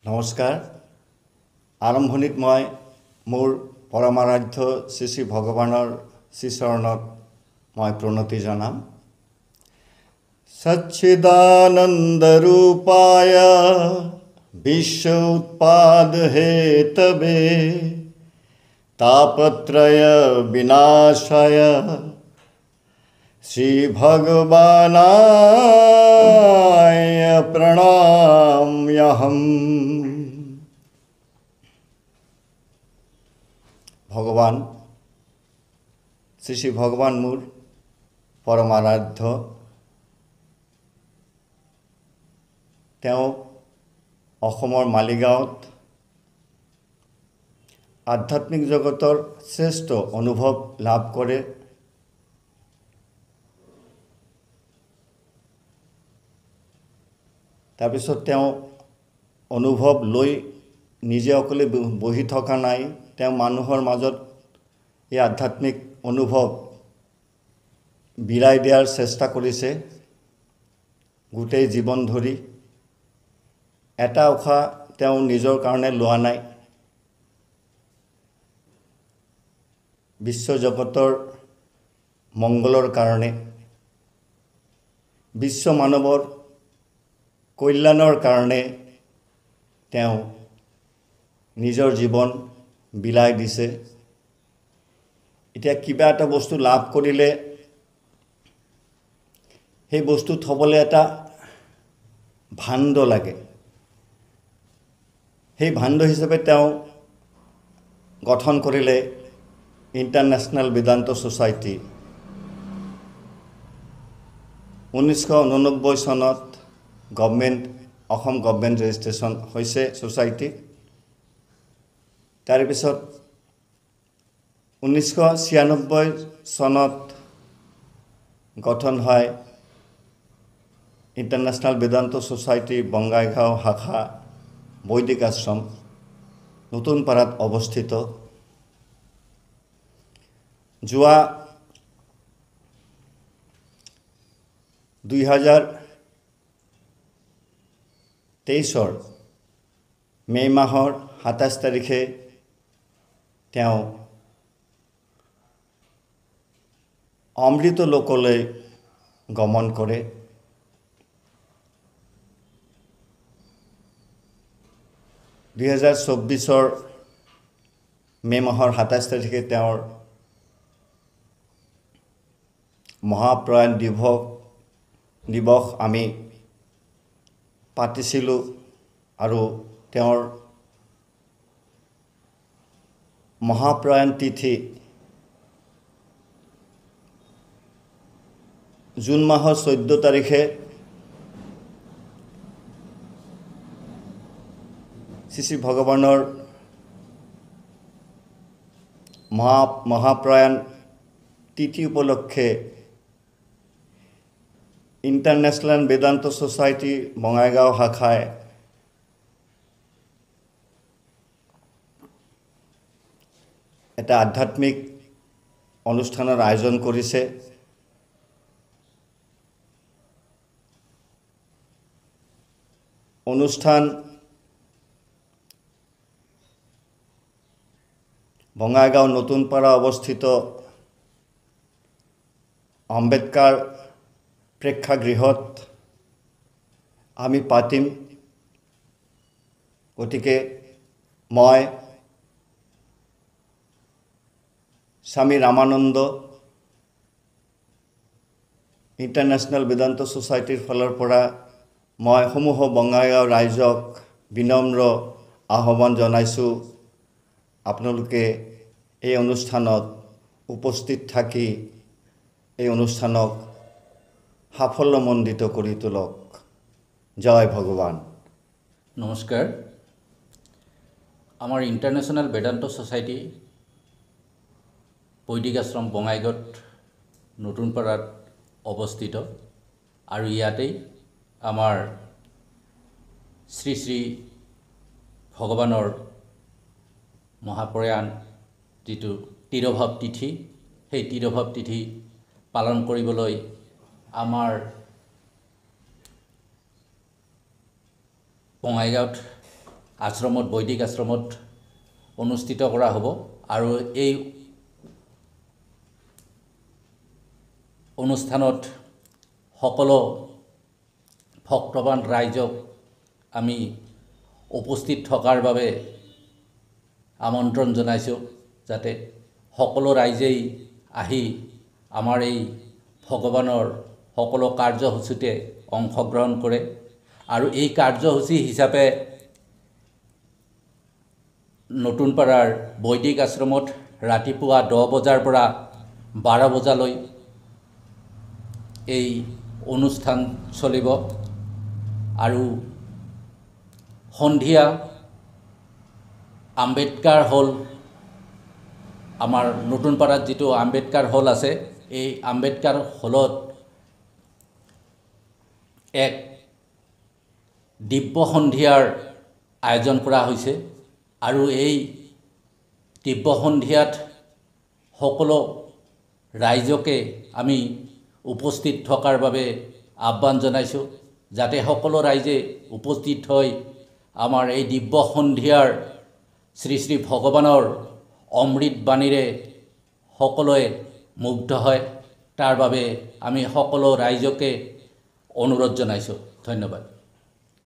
নমস্কাৰ। আৰম্ভণিত মই মোৰ পৰমাৰাধ্য শ্ৰী শ্ৰী ভগৱানৰ শ্ৰীচৰণত মই প্ৰণতি জনাম। সচ্চিদানন্দৰূপায় বিশ্ব উৎপাদ হেতবে তাপত্ৰয় বিনাশায় শ্ৰী ভগৱানায় প্ৰণাম্যহম। ভগৱান শ্ৰী শ্ৰী ভগৱান মোৰ পৰমাৰাধ্য। তেওঁ অসমৰ মালিগাঁৱত আধ্যাত্মিক জগতৰ শ্ৰেষ্ঠ অনুভৱ লাভ কৰে। তাৰপিছত তেওঁ অনুভৱ লৈ নিজে অকলে বহি থকা নাই, তেওঁ মানুহৰ মাজত এই আধ্যাত্মিক অনুভৱ বিলাই দিয়াৰ চেষ্টা কৰিছে। গোটেই জীৱন ধৰি এটা উশাহ তেওঁ নিজৰ কাৰণে লোৱা নাই। বিশ্ব জগতৰ মংগলৰ কাৰণে, বিশ্ব মানৱৰ কল্যাণৰ কাৰণে তেওঁ নিজৰ জীৱন বিলাই দিছে। এতিয়া কিবা এটা বস্তু লাভ কৰিলে সেই বস্তু থবলৈ এটা ভাণ্ড লাগে। সেই ভাণ্ড হিচাপে তেওঁ গঠন কৰিলে ইণ্টাৰনেশ্যনেল বেদান্ত ছ'চাইটি। 1989 চনত অসম গভৰ্ণমেণ্ট ৰেজিষ্ট্ৰেশ্যন হৈছে ছ'চাইটি। তাৰপিছত 1996 চনত গঠন হয় ইণ্টাৰনেশ্যনেল বেদান্ত ছ'চাইটি বঙাইগাঁও শাখা বৈদিক আশ্ৰম, নতুনপাৰাত অৱস্থিত। যোৱা 2023 মে' মাহৰ 27 তাৰিখে তেওঁ অমৃত লোকলৈ গমন কৰে। দুই 2024 মে' মাহৰ 27 তাৰিখে তেওঁৰ মহাপ্ৰয়াণ দিৱস আমি পাতিছিলোঁ আৰু তেওঁৰ মহাপ্ৰয়াণ তিথি জুন মাহৰ 14 তাৰিখে শ্ৰী শ্ৰী ভগৱানৰ মহাপ্ৰয়াণ তিথি উপলক্ষে ইণ্টাৰনেশ্যনেল বেদান্ত ছ'চাইটি বঙাইগাঁও শাখাই এটা আধ্যাত্মিক অনুষ্ঠানৰ আয়োজন কৰিছে। অনুষ্ঠান বঙাইগাঁও নতুনপাৰা অৱস্থিত আম্বেদকাৰ প্ৰেক্ষাগৃহত আমি পাতিম। গতিকে মই স্বামী ৰামানন্দ ইণ্টাৰনেশ্যনেল বেদান্ত ছ'চাইটিৰ ফালৰ পৰা মই সমূহ বঙাইগাঁও ৰাইজক বিনম্ৰ আহ্বান জনাইছোঁ, আপোনালোকে এই অনুষ্ঠানত উপস্থিত থাকি এই অনুষ্ঠানক সাফল্যমণ্ডিত কৰি তোলক। জয় ভগৱান। নমস্কাৰ। আমাৰ ইণ্টাৰনেশ্যনেল বেদান্ত ছ'চাইটি বৈদিক আশ্ৰম বঙাইগাঁৱত নতুনপাৰাত অৱস্থিত আৰু ইয়াতেই আমাৰ শ্ৰী শ্ৰী ভগৱানৰ মহাপ্ৰয়াণ যিটো তিৰোভাৱ তিথি, সেই তিৰোভাৱ তিথি পালন কৰিবলৈ আমাৰ বঙাইগাঁৱত আশ্ৰমত বৈদিক আশ্ৰমত অনুষ্ঠিত কৰা হ'ব আৰু এই অনুষ্ঠানত সকলো ভক্তবান ৰাইজক আমি উপস্থিত থকাৰ বাবে আমন্ত্ৰণ জনাইছোঁ যাতে সকলো ৰাইজেই আহি আমাৰ এই ভগৱানৰ সকলো কাৰ্যসূচীতে অংশগ্ৰহণ কৰে আৰু এই কাৰ্যসূচী হিচাপে নতুনপাৰাৰ বৈদিক আশ্ৰমত ৰাতিপুৱা 10 বজাৰ পৰা 12 বজালৈ এই অনুষ্ঠান চলিব আৰু সন্ধিয়া আম্বেদকাৰ হল আমাৰ নতুনপাৰাত যিটো আম্বেদকাৰ হল আছে এই আম্বেদকাৰ হলত এক দিব্য সন্ধিয়াৰ আয়োজন কৰা হৈছে আৰু এই দিব্য সন্ধিয়াত সকলো ৰাইজকে আমি উপস্থিত থকাৰ বাবে আহ্বান জনাইছোঁ যাতে সকলো ৰাইজে উপস্থিত হৈ আমাৰ এই দিব্য সন্ধিয়াৰ শ্ৰী শ্ৰী ভগৱানৰ অমৃত বাণীৰে সকলোৱে মুগ্ধ হয় তাৰ বাবে আমি সকলো ৰাইজকে অনুৰোধ জনাইছোঁ ধন্যবাদ।